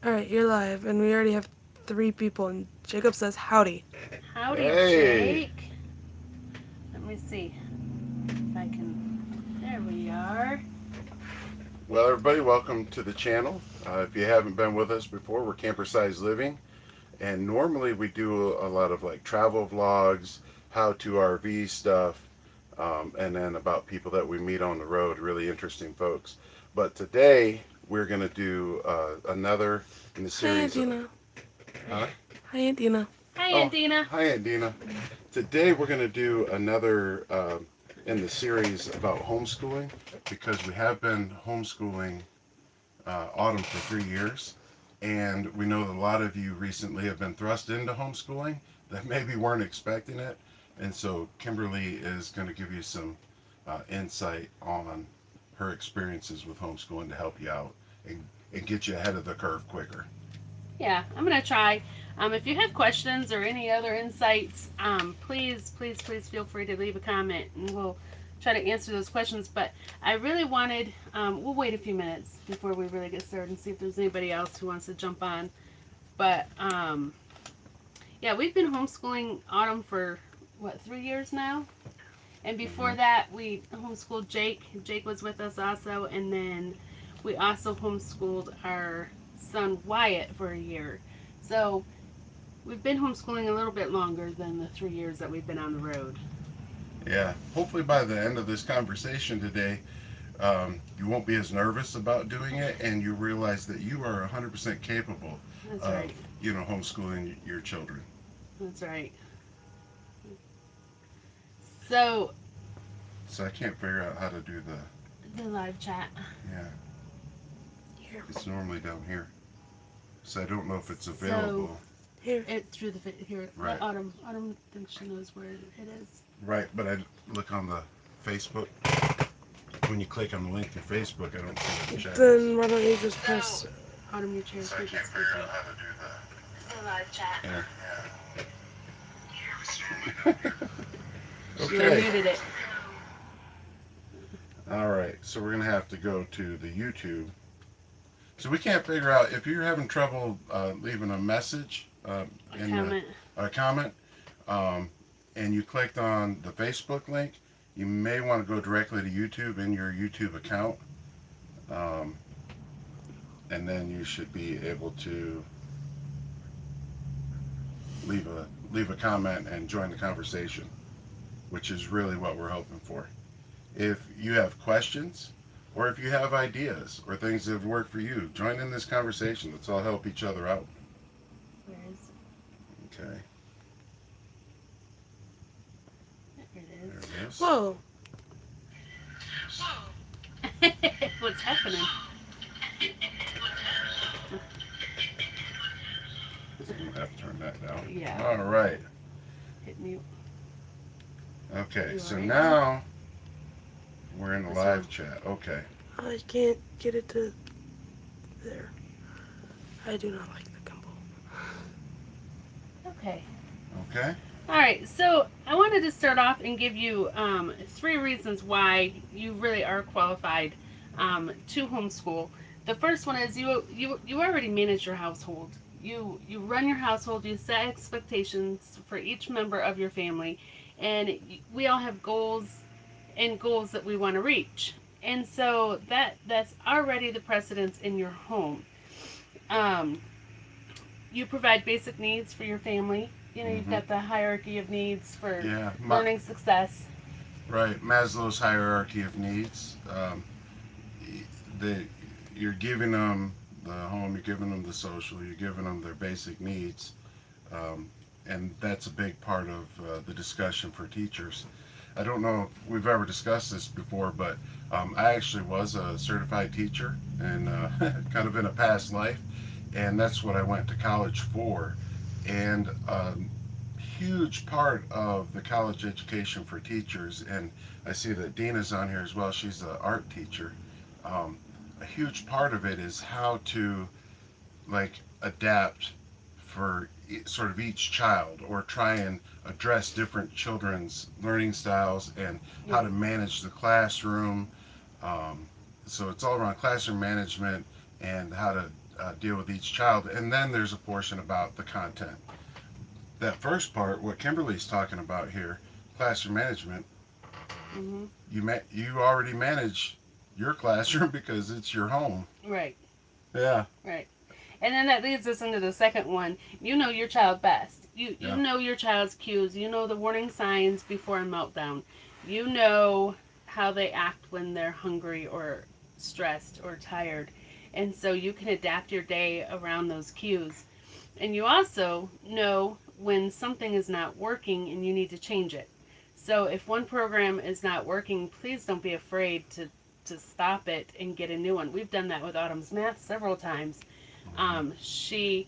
Alright, you're live, and we already have 3 people, and Jacob says howdy. Howdy, Hey! Jake. Let me see if I can. There we are. Well, everybody, welcome to the channel. If you haven't been with us before, we're Camper Size Living, and normally we do a lot of like travel vlogs, how to RV stuff, and then about people that we meet on the road, really interesting folks. But today we're going to do another in the Hi, Aunt series. Dina. Huh? Hi, Aunt Dina. Hi, Oh, Aunt Deana. hi, Aunt Dina. Today we're going to do another in the series about homeschooling because we have been homeschooling Autumn for 3 years, and we know that a lot of you recently have been thrust into homeschooling that maybe weren't expecting it, and so Kimberly is going to give you some insight on her experiences with homeschooling to help you out and get you ahead of the curve quicker. Yeah, I'm gonna try. If you have questions or any other insights, please feel free to leave a comment, and we'll try to answer those questions. But I really wanted. We'll wait a few minutes before we really get started and see if there's anybody else who wants to jump on. But yeah, we've been homeschooling Autumn for what 3 years now. And before that, we homeschooled Jake. Jake was with us also, and then we also homeschooled our son Wyatt for a year. So we've been homeschooling a little bit longer than the 3 years that we've been on the road. Yeah, hopefully by the end of this conversation today, you won't be as nervous about doing it, and you realize that you are 100% capable That's of, right. homeschooling your children. That's right. So So I can't figure out how to do the, the live chat. yeah, Here. it's normally down here. So I don't know if it's available. Here. It through the here. Right. Autumn thinks she knows where it is. Right, but I look on the Facebook. When you click on the link to Facebook, I don't see the chat. Then why don't you just press... Autumn, your chair. So I can't figure out how to do The live chat. that. Yeah. She Okay. muted it. All right, so we're gonna have to go to the YouTube. So we can't figure out if you're having trouble leaving a message in Comment. a comment, and you clicked on the Facebook link. You may want to go directly to YouTube in your YouTube account, and then you should be able to leave a comment and join the conversation, which is really what we're hoping for. If you have questions, or if you have ideas or things that have worked for you, join in this conversation. Let's all help each other out. Where is Okay, it? There there it it is. Whoa. is. What's happening? So I'm gonna have to turn that down. Yeah. All right. Hit mute. Okay, You so alright? now we're in the This live one? chat. Okay. I can't get it to... there. I do not like the gimbal. Okay. Okay. All right. So I wanted to start off and give you 3 reasons why you really are qualified to homeschool. The first one is you already manage your household. You run your household. You set expectations for each member of your family, and we all have goals that we want to reach. And so that's already the precedence in your home. You provide basic needs for your family. You've got the hierarchy of needs for Yeah. learning success. Right. Maslow's hierarchy of needs. The You're giving them the home. You're giving them the social. You're giving them their basic needs, and that's a big part of the discussion for teachers. I don't know if we've ever discussed this before, but I actually was a certified teacher and kind of in a past life, and that's what I went to college for. And huge part of the college education for teachers, and I see that Deana's on here as well. She's an art teacher. A huge part of it is how to adapt for sort of each child, or try and address different children's learning styles, and how to manage the classroom. So it's all around classroom management and how to deal with each child, and then there's a portion about the content. That first part, what Kimberly's talking about here, classroom management, Mm-hmm. you already manage your classroom because it's your home. Right. Yeah. Right. And then that leads us into the second one. You know your child best. You Yeah. know your child's cues. You know the warning signs before a meltdown. You know how they act when they're hungry or stressed or tired. And so you can adapt your day around those cues. And you also know when something is not working and you need to change it. So if one program is not working, please don't be afraid to stop it and get a new one. We've done that with Autumn's Math several times. She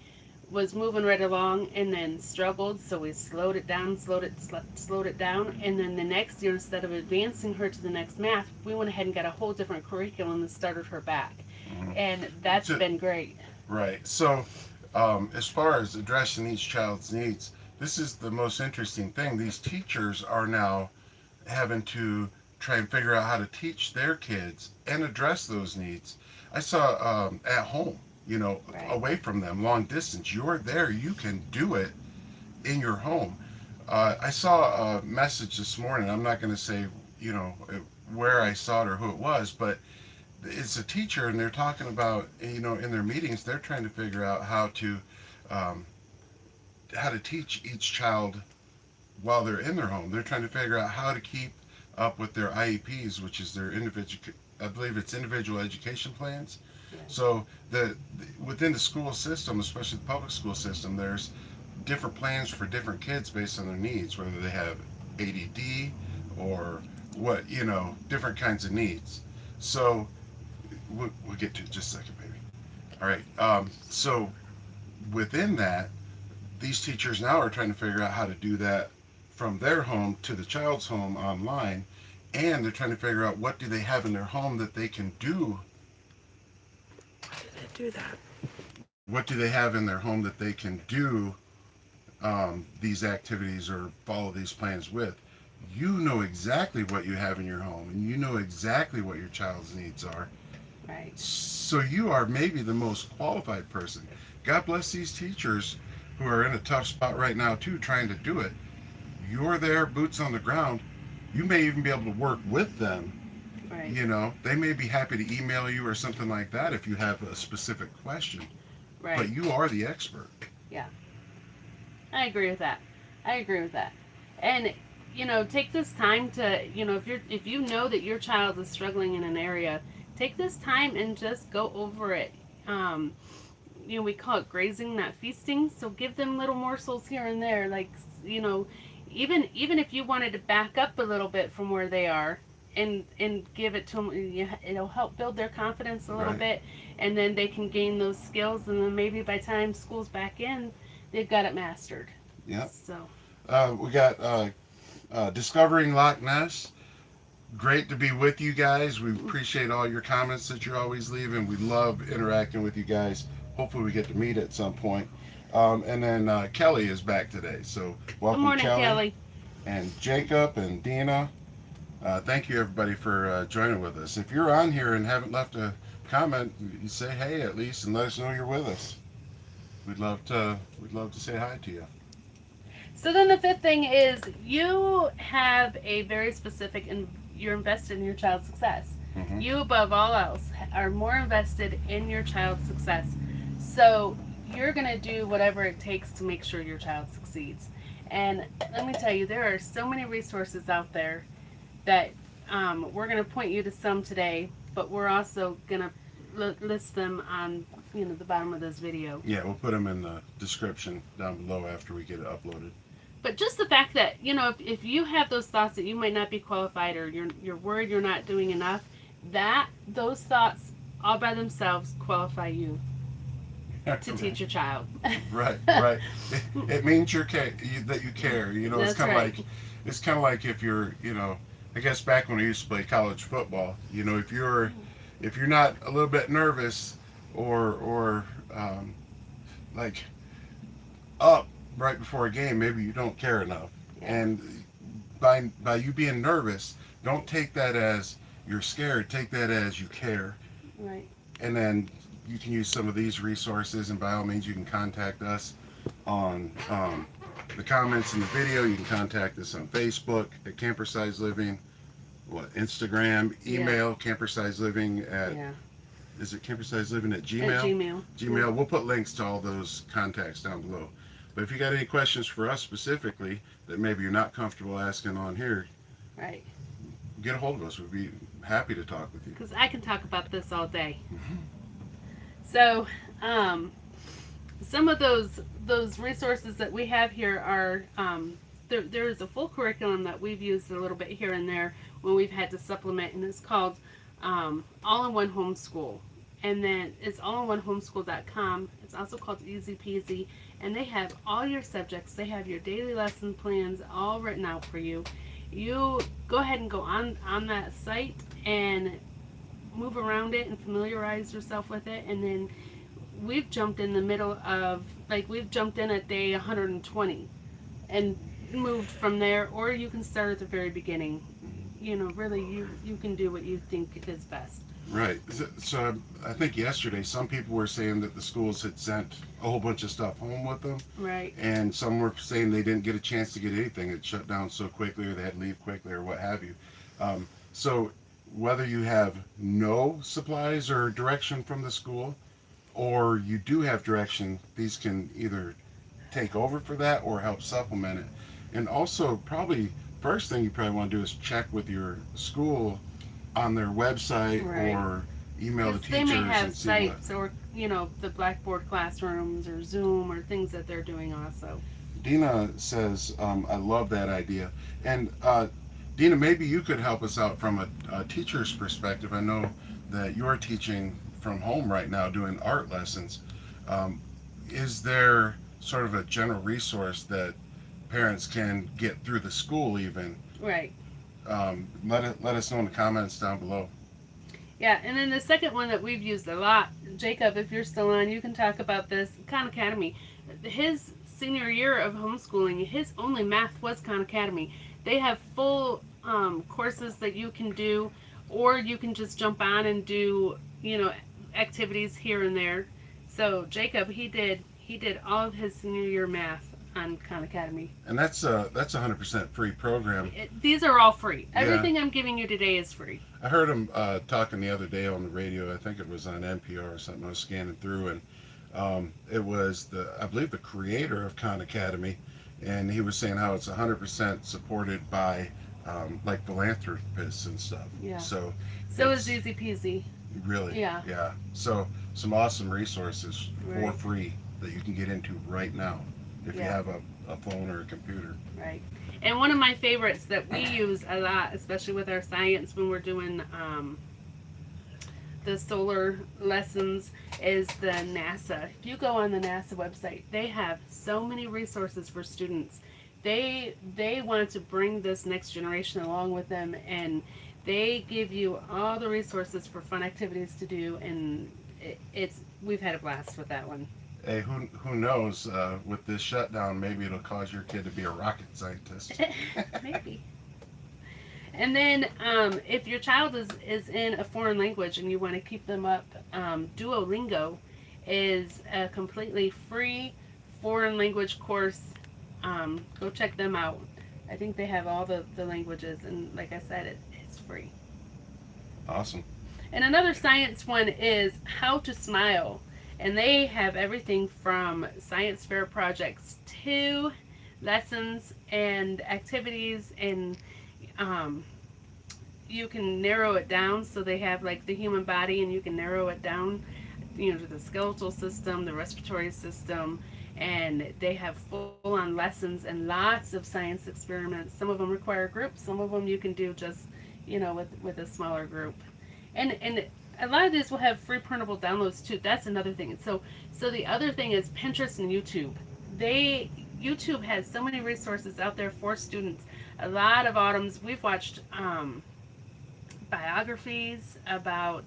was moving right along and then struggled, so we slowed it down, slowed it down, and then the next year, instead of advancing her to the next math, we went ahead and got a whole different curriculum and started her back. And that's been great. Right. So, as far as addressing each child's needs, this is the most interesting thing. These teachers are now having to try and figure out how to teach their kids and address those needs. I saw at home, Right. away from them, long distance. You're there. You can do it in your home. I saw a message this morning. I'm not going to say, where I saw it or who it was, but it's a teacher, and they're talking about, in their meetings, they're trying to figure out how to teach each child while they're in their home. They're trying to figure out how to keep up with their IEPs, which is their individual education plans. Yeah. So within the school system, especially the public school system, there's different plans for different kids based on their needs, whether they have ADD or what, different kinds of needs. So we'll get to it in just a second, baby. All right. So within that, these teachers now are trying to figure out how to do that from their home to the child's home online, and they're trying to figure out what do they have in their home that they can do. Why did I do that? What do they have in their home that they can do these activities or follow these plans with? You know exactly what you have in your home, and you know exactly what your child's needs are. Right. So you are maybe the most qualified person. God bless these teachers who are in a tough spot right now too, trying to do it. You're there, boots on the ground. You may even be able to work with them. Right. They may be happy to email you or something like that if you have a specific question. Right. But you are the expert. Yeah. I agree with that. And take this time to, if you know that your child is struggling in an area, take this time and just go over it. We call it grazing, not feasting. So give them little morsels here and there, like, even if you wanted to back up a little bit from where they are and give it to them, it'll help build their confidence a little Right. bit, and then they can gain those skills, and then maybe by the time school's back in, they've got it mastered. Yep. So We got Discovering Loch Ness. Great to be with you guys. We appreciate all your comments that you're always leaving. We love interacting with you guys. Hopefully we get to meet at some point. And then Kelly is back today. So welcome, good morning, Kelly. And Jacob and Deana. Thank you everybody for joining with us. If you're on here and haven't left a comment, you say hey at least and let us know you're with us. We'd love to say hi to you. So then the fifth thing is you have a very specific, and you're invested in your child's success. Mhm. You, above all else, are more invested in your child's success. So you're going to do whatever it takes to make sure your child succeeds. And let me tell you, there are so many resources out there that we're going to point you to some today, but we're also going to list them on the bottom of this video. Yeah, we'll put them in the description down below after we get it uploaded. But just the fact that, if you have those thoughts that you might not be qualified, or you're worried you're not doing enough, those thoughts all by themselves qualify you to teach your child. Right. It means that you care. That's it's kind of right. like if you're, I guess back when I used to play college football, if you're not a little bit nervous or like up right before a game, maybe you don't care enough. Yeah. And by you being nervous, don't take that as you're scared. Take that as you care. Right. And then you can use some of these resources, and by all means you can contact us on the comments in the video. You can contact us on Facebook at Camper Size Living, Instagram, email, Camper Size Living at is it Camper Size Living at Gmail? At Gmail. Gmail. We'll put links to all those contacts down below. But if you got any questions for us specifically that maybe you're not comfortable asking on here, right, get a hold of us. We'd be happy to talk with you. because I can talk about this all day. So, some of those resources that we have here are there is a full curriculum that we've used a little bit here and there when we've had to supplement, and it's called All-in-One Homeschool, and then it's allinonehomeschool.com. It's also called Easy Peasy, and they have all your subjects. They have your daily lesson plans all written out for you. You go ahead and go on that site and move around it and familiarize yourself with it, and then we've jumped in the middle of, like, we've jumped in at day 120 and moved from there, or you can start at the very beginning. You know, really, you can do what you think is best. Right. So I think yesterday some people were saying that the schools had sent a whole bunch of stuff home with them. Right. And some were saying they didn't get a chance to get anything. It shut down so quickly, or they had to leave quickly, or what have you. So whether you have no supplies or direction from the school, or you do have direction, these can either take over for that or help supplement it. And also, probably first thing you probably want to do is check with your school on their website, Right. or email the They teachers may have and see sites, or, you know, the Blackboard classrooms or Zoom or things that they're doing also. Deana says, I love that idea. And Deana, maybe you could help us out from a teacher's perspective. I know that you're teaching from home right now, doing art lessons. Is there sort of a general resource that parents can get through the school even? Right. Let us know in the comments down below. Yeah, and then the second one that we've used a lot, Jacob, if you're still on, you can talk about this. Khan Academy. His senior year of homeschooling, his only math was Khan Academy. They have full courses that you can do, or you can just jump on and do, you know, activities here and there. So Jacob, he did all of his senior year math on Khan Academy. And that's a 100% free program. These are all free. Yeah. Everything I'm giving you today is free. I heard him talking the other day on the radio. I think it was on NPR or something. I was scanning through, and it was I believe the creator of Khan Academy, and he was saying how it's 100% supported by like philanthropists and stuff. Yeah. So is Easy Peasy. Really. Yeah. Yeah. So some awesome resources for Right. free that you can get into right now if you Yeah. have a phone or a computer. Right. And one of my favorites that we use a lot, especially with our science when we're doing the solar lessons, is the NASA. If you go on the NASA website, they have so many resources for students. They want to bring this next generation along with them, and they give you all the resources for fun activities to do, and we've had a blast with that one. Hey, who knows? With this shutdown, maybe it'll cause your kid to be a rocket scientist. Maybe. And then if your child is in a foreign language and you want to keep them up, Duolingo is a completely free foreign language course. Go check them out. I think they have all the languages, and like I said, it's free. Awesome. And another science one is How to Smile. And they have everything from science fair projects to lessons and activities, and you can narrow it down. So they have like the human body, and you can narrow it down, you know, to the skeletal system, the respiratory system, and they have full-on lessons and lots of science experiments. Some of them require groups, some of them you can do just, you know, with a smaller group. And a lot of these will have free printable downloads too. That's another thing. So the other thing is Pinterest and YouTube. YouTube has so many resources out there for students. A lot of Autumn's, we've watched biographies about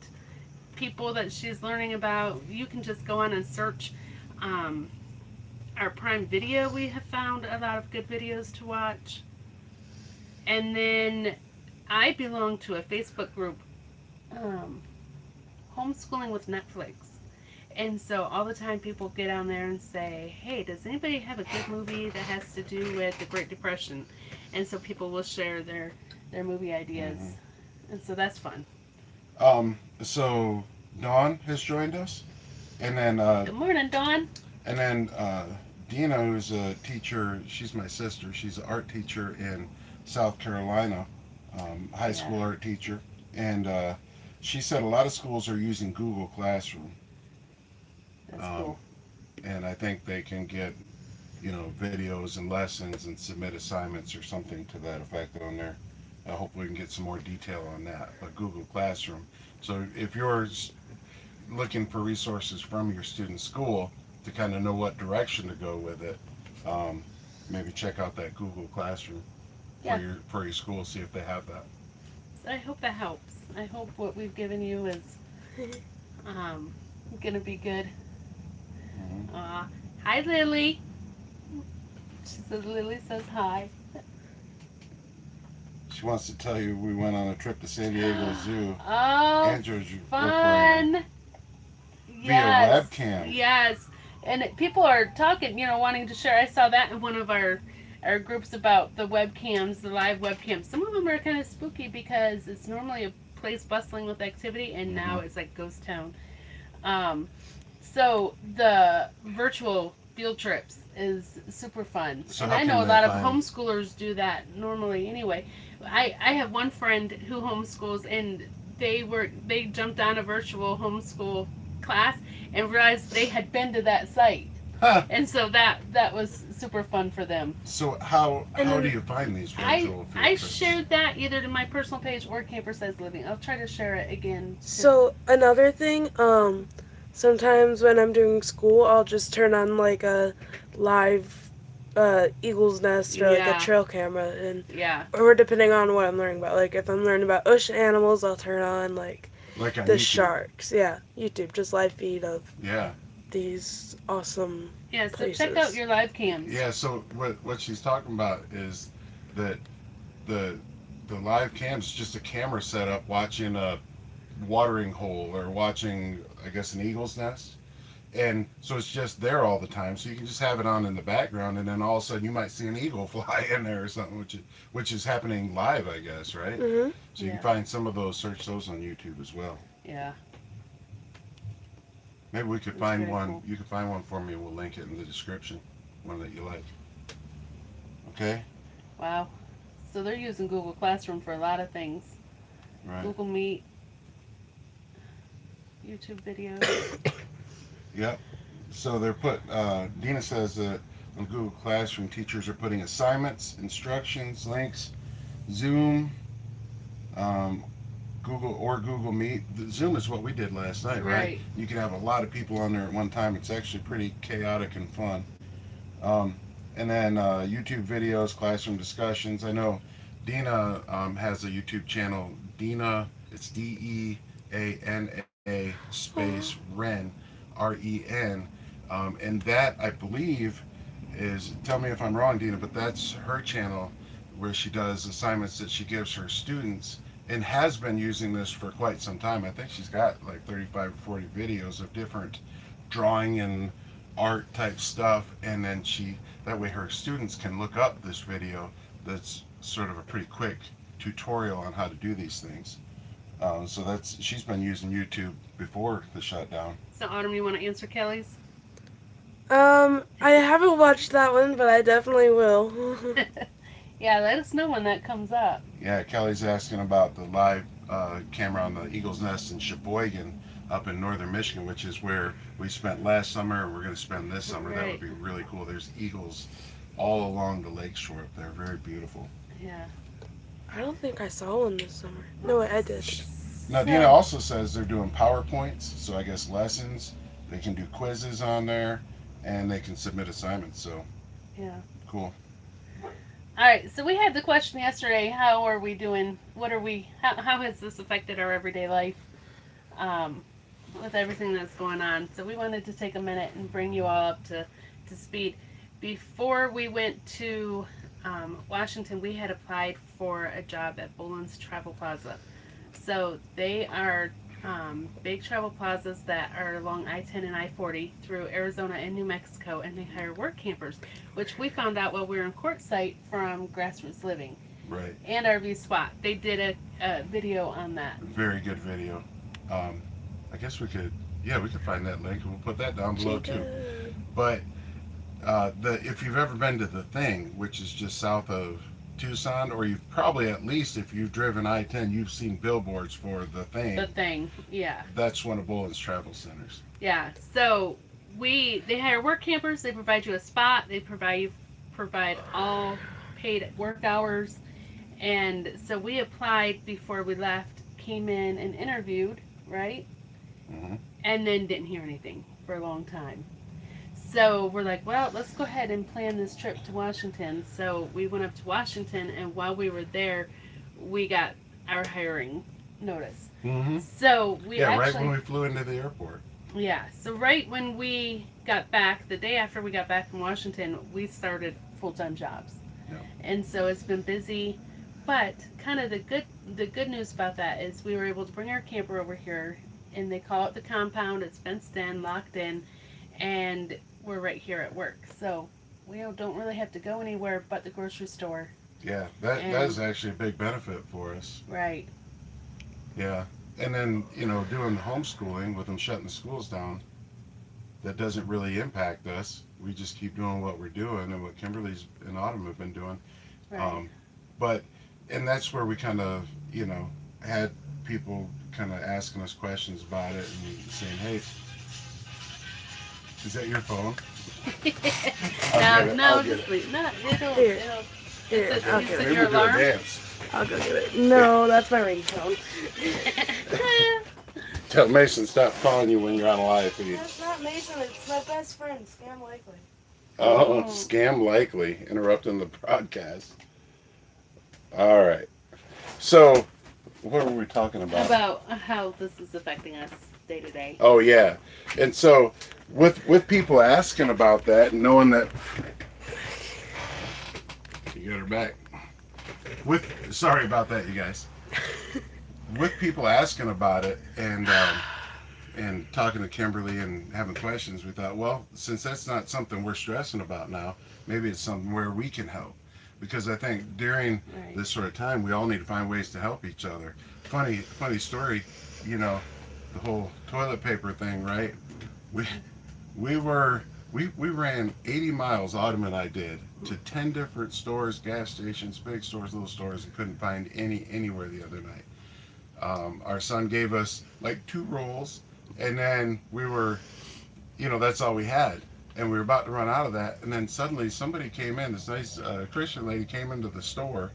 people that she's learning about. You can just go on and search our Prime Video. We have found a lot of good videos to watch. And then I belong to a Facebook group, Homeschooling with Netflix, And so all the time people get on there and say, hey, does anybody have a good movie that has to do with the Great Depression? And so people will share their movie ideas. And so that's fun. So Dawn has joined us, and then Good morning, Dawn. and then Deana, who's a teacher. She's my sister. She's an art teacher in South Carolina, high school art teacher, and she said a lot of schools are using Google Classroom. That's cool. And I think they can get, videos and lessons and submit assignments or something to that effect on there. Hopefully we can get some more detail on that. But Google Classroom. So if you're looking for resources from your student school to kind of know what direction to go with it, maybe check out that Google Classroom for your school. See if they have that. So I hope that helps. I hope what we've given you is gonna be good. Hi, Lily. She says Lily says hi. She wants to tell you we went on a trip to San Diego Zoo. Oh, Andrew's fun! Via webcam. Yes, and people are talking, wanting to share. I saw that in one of our groups about the webcams, the live webcams. Some of them are kind of spooky because it's normally a place bustling with activity, and now it's like ghost town. So the virtual field trips is super fun. So and I know a lot of homeschoolers do that normally anyway. I have one friend who homeschools, and they jumped on a virtual homeschool class and realized they had been to that site. Huh. And so that was super fun for them. So how do you find these virtual field I trips? shared that either to my personal page or Camper Size Living. I'll try to share it again. So another thing, sometimes when I'm doing school, I'll just turn on like a live eagle's nest or like a trail camera, and or depending on what I'm learning about. Like if I'm learning about ocean animals, I'll turn on like on the YouTube. sharks. Yeah, YouTube, just live feed of Yeah. these awesome so places. check out your live cams. Yeah, so what she's talking about is that the live cam is just a camera setup watching a watering hole or watching, I guess, an eagle's nest. And so it's just there all the time. So you can just have it on in the background, and then all of a sudden you might see an eagle fly in there or something, which is happening live, I guess, right? Mm-hmm. So you can find some of those, search those on YouTube as well. Yeah. Maybe we could find one. Cool. You could find one for me. We'll link it in the description. One that you like. Okay. Wow. So they're using Google Classroom for a lot of things. Right. Google Meet, YouTube videos. Yep. So they're Deana says that on Google Classroom, teachers are putting assignments, instructions, links, Zoom, Google Meet. The Zoom is what we did last night, right? You can have a lot of people on there at one time. It's actually pretty chaotic and fun. And then YouTube videos, classroom discussions. I know Deana has a YouTube channel. Deana, it's Deana space Ren, REN. And that, I believe, is, tell me if I'm wrong, Deana, but that's her channel where she does assignments that she gives her students, and has been using this for quite some time. I think she's got like 35 or 40 videos of different drawing and art type stuff, and then that way her students can look up this video that's sort of a pretty quick tutorial on how to do these things. So she's been using YouTube before the shutdown. So Autumn, you want to answer Kelly's? I haven't watched that one, but I definitely will. Yeah, let us know when that comes up. Yeah, Kelly's asking about the live camera on the Eagle's Nest in Sheboygan up in northern Michigan, which is where we spent last summer and we're going to spend this summer. That would be really cool. There's eagles all along the lakeshore up there. Very beautiful. Yeah. I don't think I saw one this summer. No, I did. Now, Deana also says they're doing PowerPoints, so I guess lessons. They can do quizzes on there, and they can submit assignments. So, yeah, cool. All right, so we had the question yesterday, how are we doing? How has this affected our everyday life with everything that's going on? So we wanted to take a minute and bring you all up to speed. Before we went to Washington, we had applied for a job at Boland's Travel Plaza. So they are big travel plazas that are along I-10 and I-40 through Arizona and New Mexico, and they hire work campers, which we found out while we were in Quartzsite from Grassroots Living. Right. And RV Swap. They did a video on that. Very good video. I guess we could find that link and we'll put that down below too. But if you've ever been to the Thing, which is just south of Tucson, or you've probably, at least if you've driven I-10, you've seen billboards for the Thing. The Thing, yeah. That's one of Bolin's travel centers. Yeah. So they hire work campers. They provide you a spot. They provide all paid work hours. And so we applied before we left, came in and interviewed, right? Mm-hmm. And then didn't hear anything for a long time. So we're like, well, let's go ahead and plan this trip to Washington. So we went up to Washington, and while we were there, we got our hiring notice. Mm-hmm. So right when we flew into the airport. Yeah, so right when we got back, the day after we got back from Washington, we started full-time jobs. Yeah. And so it's been busy, but kind of the good news about that is we were able to bring our camper over here, and they call it the compound. It's fenced in, locked in, and we're right here at work. So we don't really have to go anywhere but the grocery store. Yeah, that is actually a big benefit for us. Right. Yeah. And then, doing the homeschooling with them shutting the schools down, that doesn't really impact us. We just keep doing what we're doing and what Kimberly's and Autumn have been doing. Right. And that's where we kind of, had people kind of asking us questions about it and saying, hey, is that your phone? No, just leave. No, it'll. Here, I'll get it. Maybe your alarm? I'll go get it. No, that's my ringtone. Tell Mason stop calling you when you're on a live feed. That's not Mason. It's my best friend, Scam Likely. Oh, Scam Likely, interrupting the broadcast. All right. So, what were we talking about? About how this is affecting us day to day. Oh, yeah. And so, with people asking about that, knowing that... You got her back. Sorry about that, you guys. With people asking about it and talking to Kimberly and having questions, we thought, well, since that's not something we're stressing about now, maybe it's something where we can help. Because I think during this sort of time, we all need to find ways to help each other. Funny story, the whole toilet paper thing, right? We ran 80 miles, Autumn and I did, to 10 different stores, gas stations, big stores, little stores, and couldn't find anywhere the other night. Our son gave us like 2 rolls, and then we were, that's all we had. And we were about to run out of that, and then suddenly somebody came in, this nice Christian lady came into the store,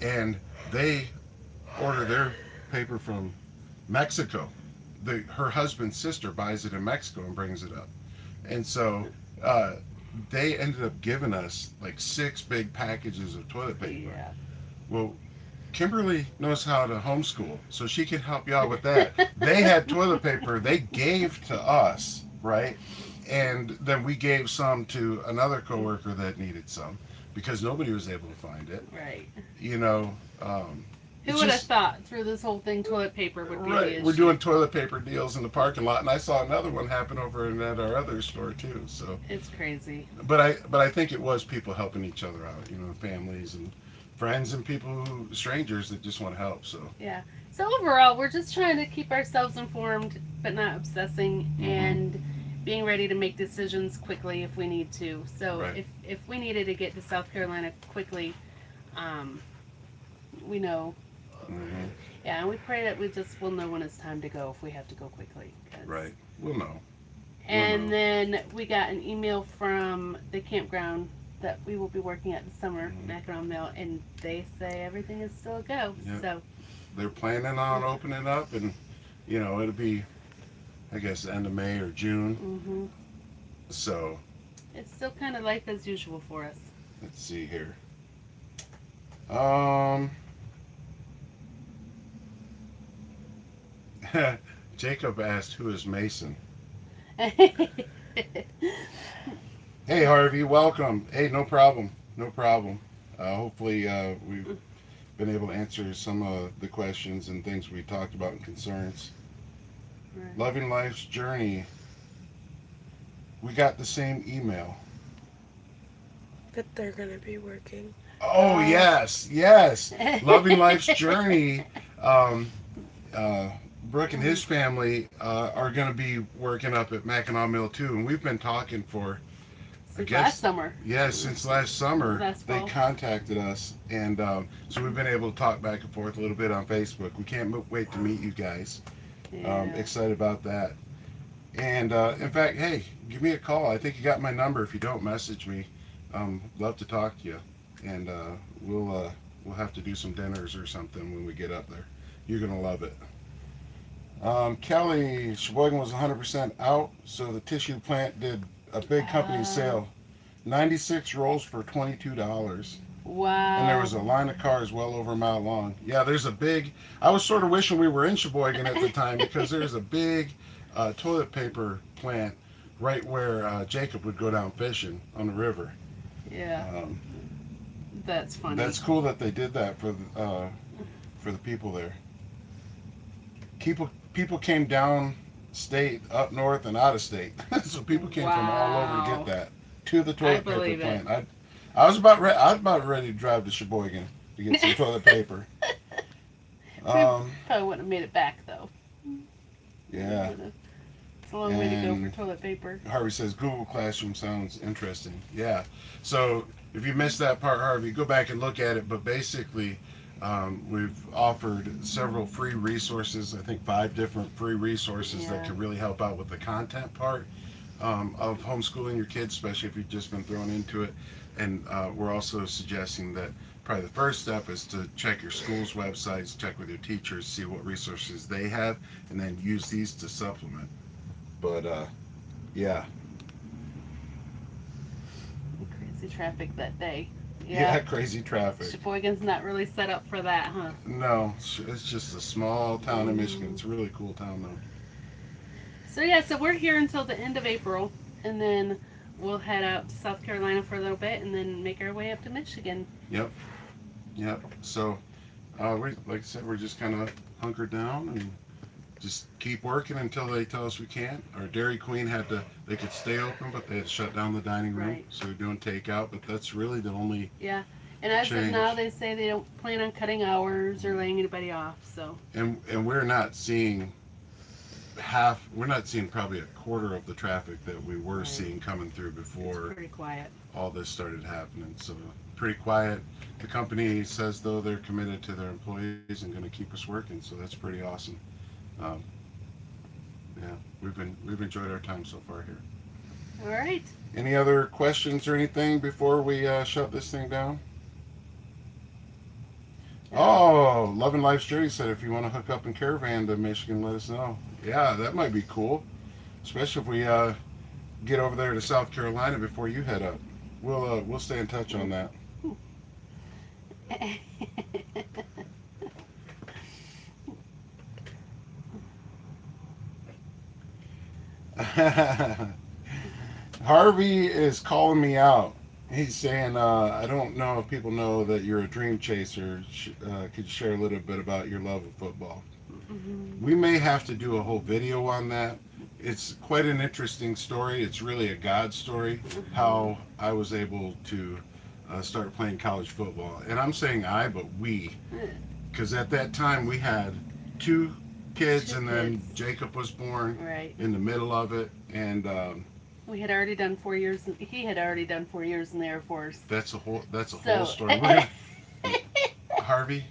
and they ordered their paper from Mexico. Her husband's sister buys it in Mexico and brings it up. And so they ended up giving us like 6 big packages of toilet paper. Yeah. Well, Kimberly knows how to homeschool, so she can help you out with that. They had toilet paper they gave to us, right? And then we gave some to another coworker that needed some because nobody was able to find it. Right. Who would have thought through this whole thing toilet paper would be the issue? We're doing toilet paper deals in the parking lot, and I saw another one happen over at our other store too. So it's crazy. But I think it was people helping each other out, families and friends and strangers that just want to help. So yeah. So overall, we're just trying to keep ourselves informed, but not obsessing, and being ready to make decisions quickly if we need to. So if we needed to get to South Carolina quickly, we know. Yeah, and we pray that we'll know when it's time to go if we have to go quickly. Right, we'll know. And then we got an email from the campground that we will be working at this summer, Mackinac Mill, and they say everything is still a go. Yep. So they're planning on opening up, and it'll be, I guess, the end of May or June. So it's still kind of life as usual for us. Let's see here. Jacob asked, who is Mason? Hey, Harvey, welcome. Hey, no problem. Hopefully we've been able to answer some of the questions and things we talked about and concerns. Right. Loving Life's Journey. We got the same email. That they're gonna be working. Oh, yes. Loving Life's Journey. Brooke and his family are going to be working up at Mackinac Mill too, and we've been talking for since last summer. Yeah, since last summer. They fall. contacted us, and so we've been able to talk back and forth a little bit on Facebook. We can't wait to meet you guys. Yeah. Excited about that. And in fact, hey, give me a call. I think you got my number. If you don't, message me. Love to talk to you, and we'll have to do some dinners or something when we get up there. You're gonna love it. Kelly, Sheboygan was 100% out, so the tissue plant did a big company sale. 96 rolls for $22. Wow. And there was a line of cars well over a mile long. Yeah, there's a big, I was sort of wishing we were in Sheboygan at the time because there's a big toilet paper plant right where Jacob would go down fishing on the river. Yeah. That's funny. That's cool that they did that for the people there. People came down state, up north, and out of state. So people came from all over to get that to the toilet paper plant. I was about ready to drive to Sheboygan to get some toilet paper. Probably wouldn't have made it back though. Yeah. It's a long way to go for toilet paper. Harvey says Google Classroom sounds interesting. Yeah. So if you missed that part, Harvey, go back and look at it. But basically, we've offered several free resources. I think 5 different free resources that can really help out with the content part of homeschooling your kids, especially if you've just been thrown into it. And we're also suggesting that probably the first step is to check your school's websites, check with your teachers, see what resources they have, and then use these to supplement. But yeah. Crazy traffic that day. Yeah, crazy traffic. Sheboygan's not really set up for that, huh? No, it's just a small town in Michigan. It's a really cool town, though. So yeah, so we're here until the end of April, and then we'll head out to South Carolina for a little bit, and then make our way up to Michigan. Yep. So, like I said, we're just kind of hunkered down and just keep working until they tell us we can't. Our Dairy Queen they could stay open, but they had to shut down the dining room. Right. So we're doing takeout, but that's really the only And as of now, they say they don't plan on cutting hours or laying anybody off. So. And we're not seeing probably a quarter of the traffic that we were seeing coming through before. It's pretty quiet. All this started happening. So pretty quiet. The company says though they're committed to their employees and going to keep us working. So that's pretty awesome. We've enjoyed our time so far here. All right. Any other questions or anything before we shut this thing down? Oh, Loving Life's Journey said if you want to hook up in caravan to Michigan, let us know. Yeah, that might be cool, especially if we get over there to South Carolina before you head up. We'll stay in touch on that. Harvey is calling me out. He's saying, I don't know if people know that you're a dream chaser. Could you share a little bit about your love of football? Mm-hmm. We may have to do a whole video on that. It's quite an interesting story. It's really a God story, how I was able to start playing college football. And I'm saying but we. Because at that time we had 2 kids, and then Jacob was born in the middle of it, and we had already done 4 years. He had already done 4 years in the Air Force. That's a whole story. Harvey,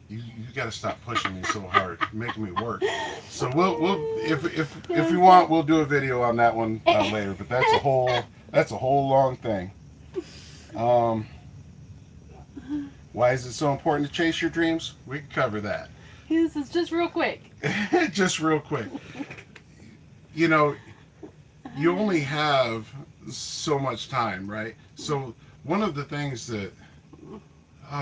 you got to stop pushing me so hard, you're making me work. So we'll if you want, we'll do a video on that one later. But that's a whole long thing. Why is it so important to chase your dreams? We can cover that. This is just real quick. Just real quick. You know, you only have so much time, right? So one of the things that,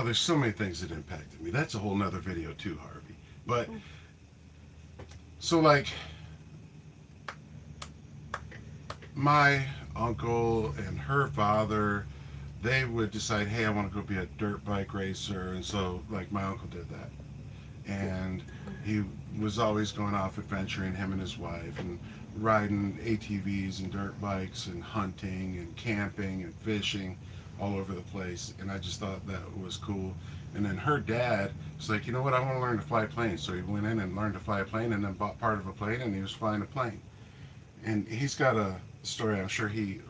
there's so many things that impacted me. That's a whole nother video too, Harvey. But, so like, my uncle and her father, they would decide, hey, I want to go be a dirt bike racer. And so, like, my uncle did that. And was always going off adventuring, him and his wife, and riding ATVs and dirt bikes and hunting and camping and fishing all over the place. And I just thought that was cool. And then her dad was like, you know what, I want to learn to fly planes. So he went in and learned to fly a plane, and then bought part of a plane, and he was flying a plane. And he's got a story I'm sure he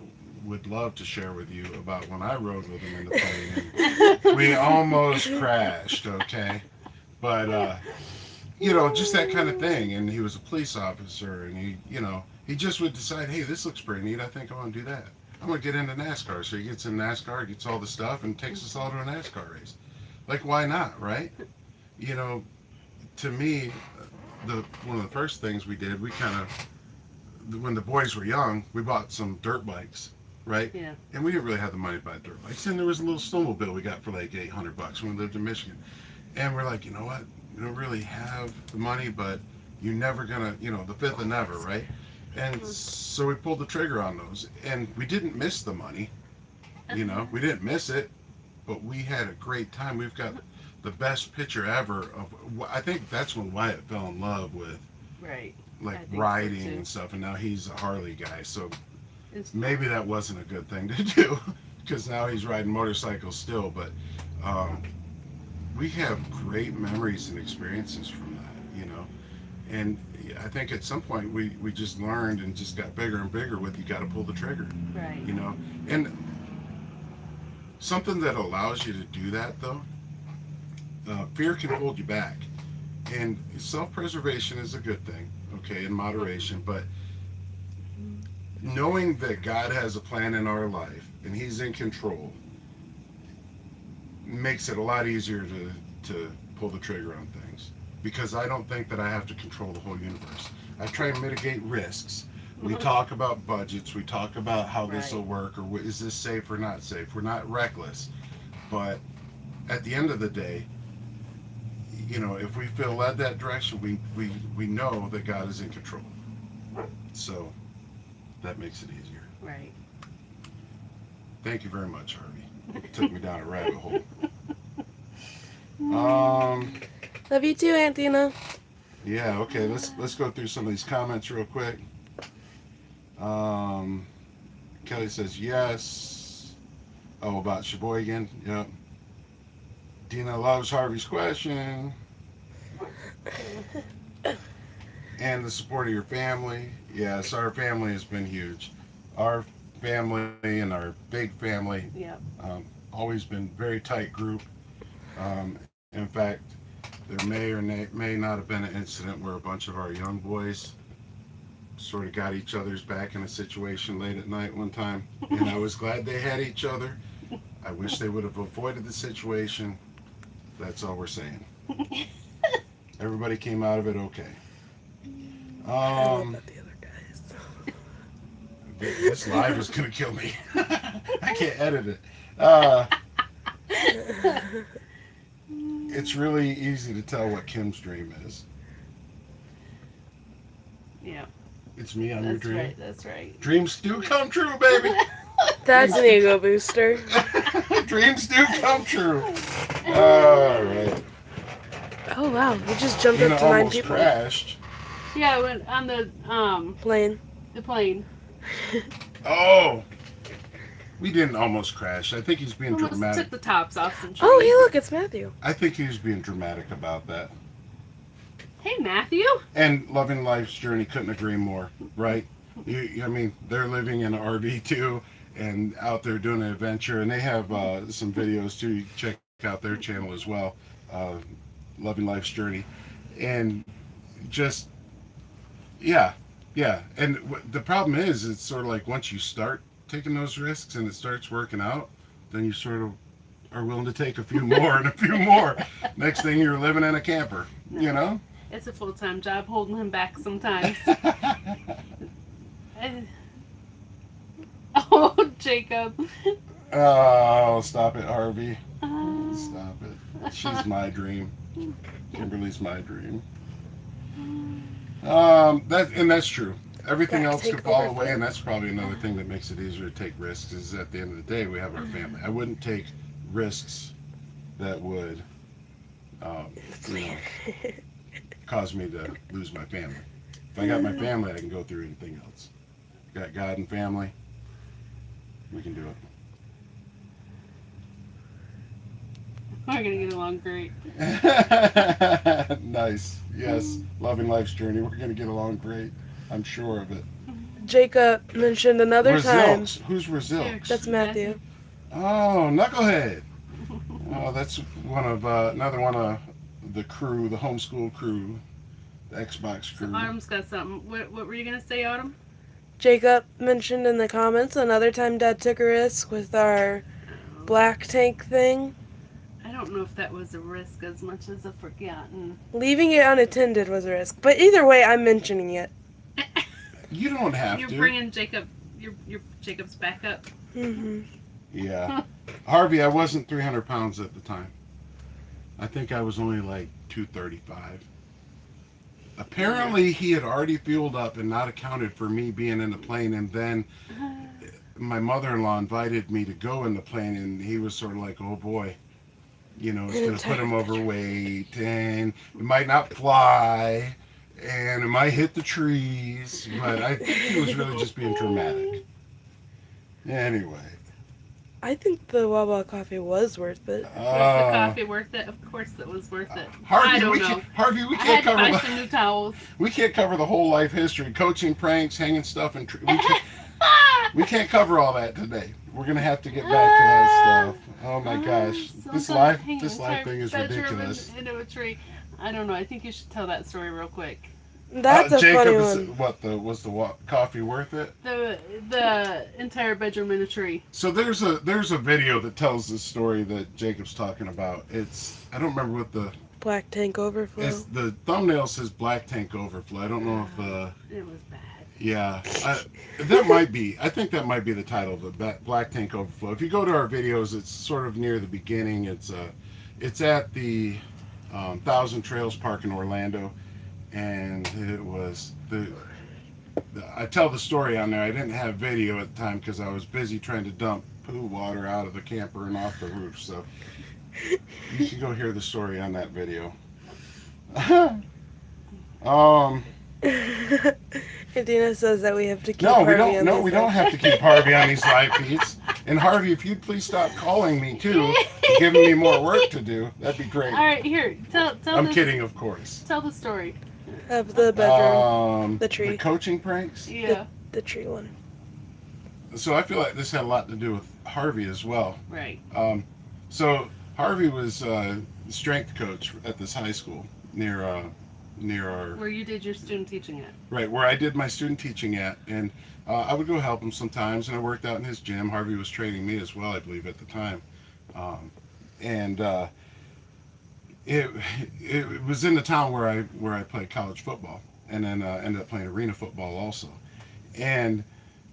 would love to share with you about when I rode with him in the plane. And we almost crashed, okay? But, you know, just that kind of thing. And he was a police officer, and he, you know, he just would decide, hey, this looks pretty neat. I think I want to do that. I'm going to get into NASCAR. So he gets in NASCAR, gets all the stuff, and takes us all to a NASCAR race. Like, why not, right? You know, to me, one of the first things we did, we kind of, when the boys were young, we bought some dirt bikes, right? Yeah. And we didn't really have the money to buy dirt bikes. And there was a little snowmobile we got for like $800 when we lived in Michigan. And we're like, you know what? We don't really have the money, but you're never gonna, you know, the fifth of never, right? And so we pulled the trigger on those, and we didn't miss the money, you know, we didn't miss it, but we had a great time. We've got the best picture ever of, I think that's when Wyatt fell in love with, right, like riding and stuff, and now he's a Harley guy, so maybe that wasn't a good thing to do, because now he's riding motorcycles still, but we have great memories and experiences from that, you know. And I think at some point we just learned and just got bigger and bigger with, you got to pull the trigger, right? You know. And something that allows you to do that, though, fear can hold you back, and self-preservation is a good thing, okay, in moderation, but knowing that God has a plan in our life and he's in control makes it a lot easier to pull the trigger on things, because I don't think that I have to control the whole universe. I try and mitigate risks. We talk about budgets, we talk about how this will work, or is this safe or not safe. We're not reckless, but at the end of the day, you know, if we feel led that direction, we know that God is in control, so that makes it easier. Right. Thank you very much, Harvey. It took me down a rabbit hole. Love you too, Aunt Deana. Yeah, okay, let's go through some of these comments real quick. Kelly says yes. Oh, about Sheboygan. Yep. Deana loves Harvey's question. And the support of your family. Yes, our family has been huge. Our family and our big family, always been very tight group. In fact, there may or may not have been an incident where a bunch of our young boys sort of got each other's back in a situation late at night one time, and I was glad they had each other. I wish they would have avoided the situation. That's all we're saying. Everybody came out of it okay. I don't know about the other guys. This live is gonna kill me. I can't edit it. It's really easy to tell what Kim's dream is. Yeah. It's me on your dream. That's right. That's right. Dreams do come true, baby. That's an ego booster. Dreams do come true. All right. Oh wow, we just jumped up to 9 almost people. Crashed. Yeah, I went on the Plane. The plane. Oh. We didn't almost crash. I think he's being Almost dramatic. took the tops off some trees. Oh, hey, look, it's Matthew. I think he was being dramatic about that. Hey, Matthew. And loving life's journey, couldn't agree more, right? I mean, they're living in an RV too, and out there doing an adventure, and they have some videos too. You can check out their channel as well, loving life's journey, and just yeah. And the problem is, it's sort of like once you start taking those risks and it starts working out, then you sort of are willing to take a few more and a few more. Next thing you're living in a camper, you know? It's a full-time job holding him back sometimes. Oh, Jacob. Oh, stop it, Harvey. Stop it. She's my dream. Kimberly's my dream. That's true. Everything else could fall away, and that's probably another thing that makes it easier to take risks, is at the end of the day, we have our family. I wouldn't take risks that would, cause me to lose my family. If I got my family, I can go through anything else. Got God and family, we can do it. We're gonna get along great. Nice. Yes. Loving life's journey. We're gonna get along great. I'm sure of it. Jacob mentioned another time. Who's Rezilks? That's Matthew. Oh, Knucklehead. Oh, that's one of another one of the crew, the homeschool crew, the Xbox crew. So Autumn's got something. What were you gonna say, Autumn? Jacob mentioned in the comments another time Dad took a risk with our black tank thing. I don't know if that was a risk as much as a forgotten. Leaving it unattended was a risk, but either way, I'm mentioning it. You don't have You're to. bringing Jacob, your Jacob's back up. Mm-hmm. Yeah. Harvey, I wasn't 300 pounds at the time. I think I was only like 235. Apparently, he had already fueled up and not accounted for me being in the plane, and then my mother-in-law invited me to go in the plane, and he was sort of like, oh boy, you know, it's going to put him overweight, and it might not fly, and it might hit the trees, but I think he was really just being dramatic. Anyway. I think the Wawa coffee was worth it. Was the coffee worth it? Of course it was worth it. Harvey, I don't know. Harvey, we I can't had to cover buy some new towels. We can't cover the whole life history, coaching pranks, hanging stuff, and we can't cover all that today. We're gonna have to get back to that stuff. Oh my gosh, this life thing is ridiculous. Into a tree. I don't know. I think you should tell that story real quick. That's a Jacob, funny one. Was the coffee worth it? The entire bedroom in a tree. So there's a video that tells this story that Jacob's talking about. I don't remember what the Black Tank Overflow. the thumbnail says Black Tank Overflow. I don't know if it was bad. Yeah, that might be. I think that might be the title of it, Black Tank Overflow. If you go to our videos, it's sort of near the beginning. It's at the Thousand Trails Park in Orlando, and it was I tell the story on there. I didn't have video at the time because I was busy trying to dump poo water out of the camper and off the roof. So you should go hear the story on that video. Deana says that we have to keep Harvey on No, we don't have to keep Harvey on these live feeds. And Harvey, if you'd please stop calling me too, giving me more work to do, that'd be great. All right, here, tell. I'm kidding, of course. Tell the story. Of the bedroom, the tree, the coaching pranks. Yeah, the tree one. So I feel like this had a lot to do with Harvey as well. Right. So Harvey was strength coach at this high school near our where you did your student teaching at. Right, where I did my student teaching at, and I would go help him sometimes, and I worked out in his gym. Harvey was training me as well, I believe, at the time, it was in the town where I played college football, and then ended up playing arena football also, and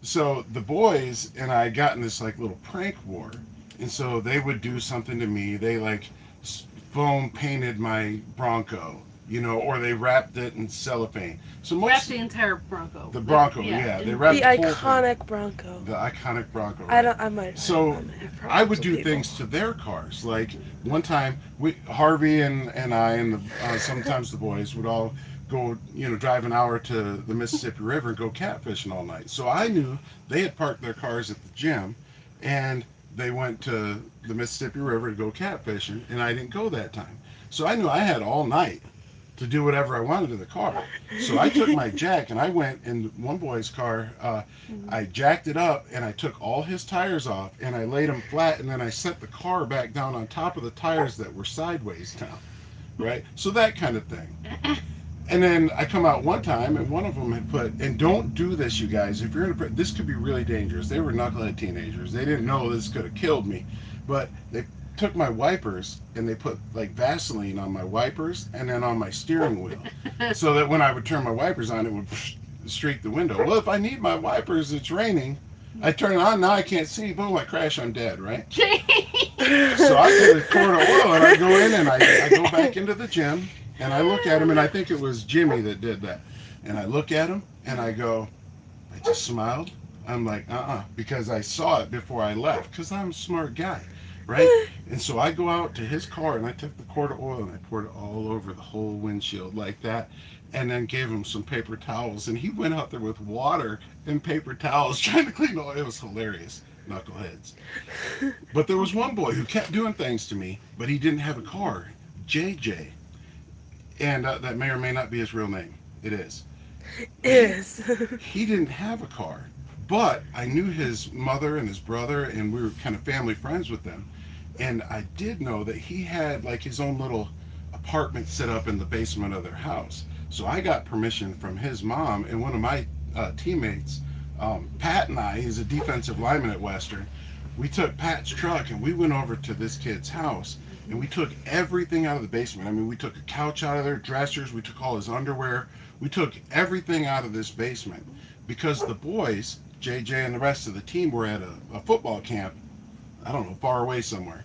so the boys and I got in this like little prank war, and so they would do something to me. They like foam painted my Bronco. You know, or they wrapped it in cellophane. So wrapped the entire Bronco. The Bronco, yeah. They wrapped the iconic Bronco. The iconic Bronco. Right? I might. So I would do things to their cars. Like one time, Harvey and I and sometimes the boys would all go, drive an hour to the Mississippi River and go catfishing all night. So I knew they had parked their cars at the gym, and they went to the Mississippi River to go catfishing, and I didn't go that time. So I knew I had all night to do whatever I wanted to the car. So I took my jack and I went in one boy's car, I jacked it up and I took all his tires off and I laid them flat, and then I set the car back down on top of the tires that were sideways down, right? So that kind of thing. And then I come out one time and one of them had put, and don't do this, you guys, if you're gonna, this could be really dangerous. They were knucklehead teenagers. They didn't know this could have killed me, but they took my wipers and they put like Vaseline on my wipers and then on my steering wheel, so that when I would turn my wipers on, it would streak the window. Well, if I need my wipers, it's raining, I turn it on, now I can't see, boom, I crash, I'm dead, right? So I get a quart of oil and I go in and I go back into the gym and I look at him, and I think it was Jimmy that did that, and I look at him and I go, I just smiled. I'm like, because I saw it before I left, because I'm a smart guy. right? And so I go out to his car and I took the quart of oil and I poured it all over the whole windshield like that, and then gave him some paper towels, and he went out there with water and paper towels trying to clean all. It was hilarious, knuckleheads. But there was one boy who kept doing things to me, but he didn't have a car, JJ, and that may or may not be his real name. It is. Is. He didn't have a car, but I knew his mother and his brother, and we were kind of family friends with them. And I did know that he had like his own little apartment set up in the basement of their house. So I got permission from his mom and one of my teammates, Pat and I, he's a defensive lineman at Western. We took Pat's truck and we went over to this kid's house and we took everything out of the basement. I mean, we took a couch out of there, dressers, we took all his underwear. We took everything out of this basement because the boys, JJ and the rest of the team, were at a football camp, I don't know, far away somewhere.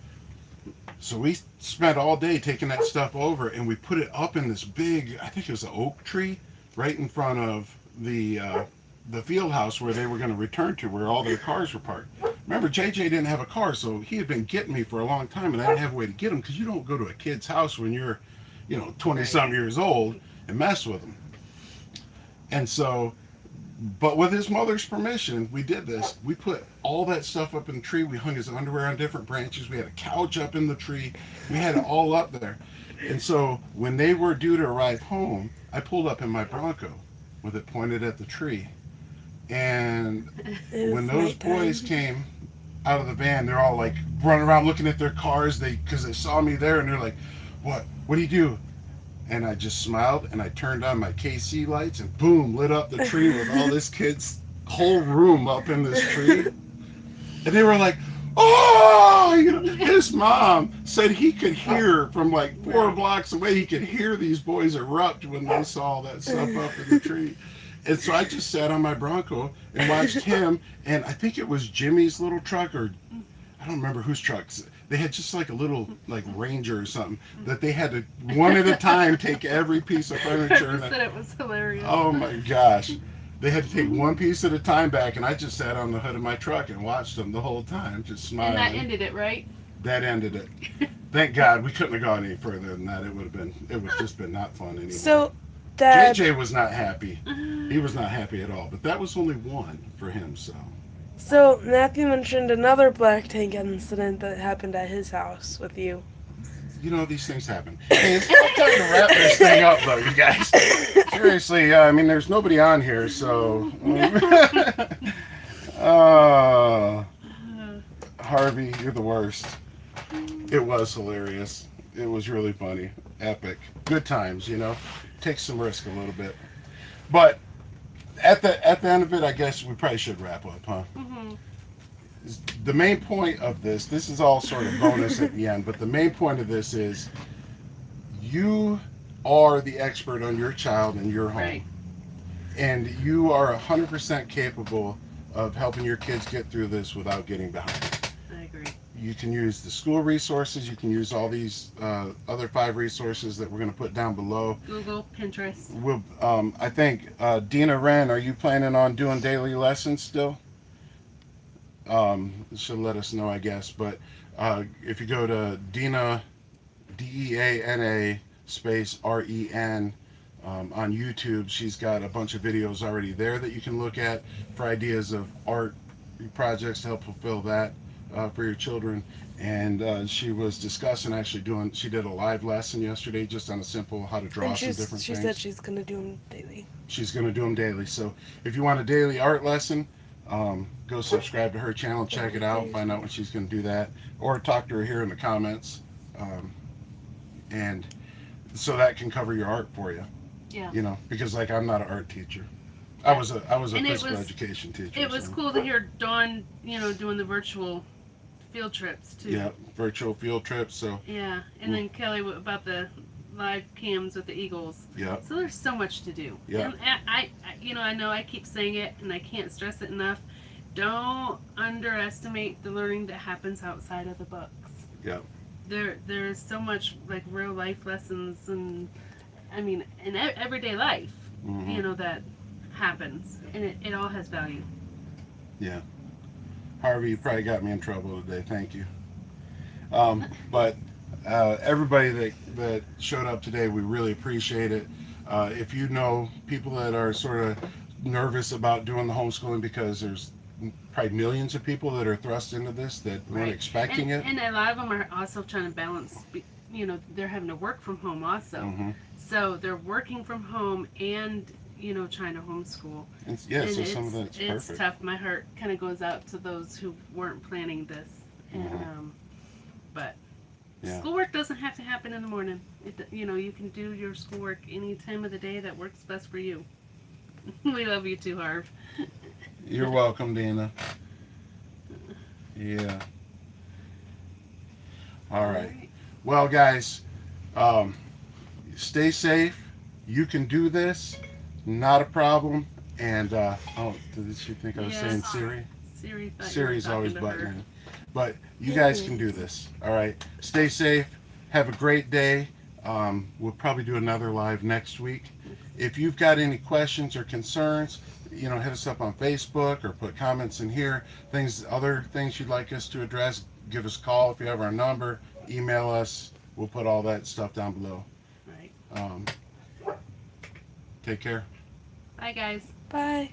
So we spent all day taking that stuff over and we put it up in this big, I think it was an oak tree, right in front of the field house where they were going to return to, where all their cars were parked. Remember, JJ didn't have a car, so he had been getting me for a long time, and I didn't have a way to get him because you don't go to a kid's house when you're, 20-some years old and mess with them. And so, but with his mother's permission, we did this. We put all that stuff up in the tree. We hung his underwear on different branches. We had a couch up in the tree. We had it all up there. And so when they were due to arrive home, I pulled up in my Bronco with it pointed at the tree. And when those boys came out of the van, they're all like running around looking at their cars because they saw me there, and they're like, what do you do? And I just smiled and I turned on my KC lights and boom, lit up the tree with all this kid's whole room up in this tree. And they were like, oh, his mom said he could hear from like 4 blocks away, he could hear these boys erupt when they saw that stuff up in the tree. And so I just sat on my Bronco and watched him, and I think it was Jimmy's little truck, or I don't remember whose trucks. They had just like a little like Ranger or something that they had to one at a time take every piece of furniture. Said it was hilarious. Oh my gosh. They had to take one piece at a time back, and I just sat on the hood of my truck and watched them the whole time, just smiling. And that ended it, right? That ended it. Thank God we couldn't have gone any further than that. It would just been not fun anymore. So, Dad, JJ was not happy. He was not happy at all. But that was only one for him, so. So, Matthew mentioned another black tank incident that happened at his house with you. These things happen. Hey, it's not time to wrap this thing up, though, you guys. Seriously, I mean, there's nobody on here, so. Harvey, you're the worst. It was hilarious. It was really funny. Epic. Good times, Takes some risk a little bit. But at the end of it, I guess we probably should wrap up, huh? Mm-hmm. The main point of this is all sort of bonus at the end, but the main point of this is you are the expert on your child and your home. Right. And you are 100% capable of helping your kids get through this without getting behind. I agree. You can use the school resources. You can use all these other 5 resources that we're going to put down below. Google, Pinterest. We'll, I think, Deana Wren, are you planning on doing daily lessons still? She'll let us know, I guess. But if you go to Deana, Deana space REN on YouTube, she's got a bunch of videos already there that you can look at for ideas of art projects to help fulfill that. For your children. And she was discussing actually she did a live lesson yesterday just on a simple how to draw some different things. She said she's going to do them daily. She's going to do them daily. So if you want a daily art lesson, go subscribe to her channel, check it out, find out when she's going to do that, or talk to her here in the comments. And so that can cover your art for you. Yeah. Because like I'm not an art teacher. I was a physical education teacher. It was cool to hear Dawn, doing the virtual field trips too. Yeah, virtual field trips. So yeah, and then Kelly about the live cams with the Eagles. Yeah. So there's so much to do. Yeah. And I know I keep saying it, and I can't stress it enough. Don't underestimate the learning that happens outside of the books. Yeah. There's so much like real life lessons, and I mean, in everyday life, that happens, and it all has value. Yeah. Harvey, you probably got me in trouble today. Thank you. But everybody that showed up today, we really appreciate it. If you know people that are sort of nervous about doing the homeschooling, because there's probably millions of people that are thrust into this that weren't expecting it. And a lot of them are also trying to balance, they're having to work from home also. So they're working from home and, trying to homeschool. So some of that's perfect. It's tough. My heart kind of goes out to those who weren't planning this. And, but schoolwork doesn't have to happen in the morning. You can do your schoolwork any time of the day that works best for you. We love you too, Harv. You're welcome, Deana. Yeah. All right. Well, guys, stay safe. You can do this. Not a problem. And, did she think I was saying Siri? Siri's always buttoning. But you guys can do this. All right. Stay safe. Have a great day. We'll probably do another live next week. If you've got any questions or concerns, hit us up on Facebook or put comments in here. Other things you'd like us to address, give us a call if you have our number. Email us. We'll put all that stuff down below. Right. Take care. Bye, guys. Bye.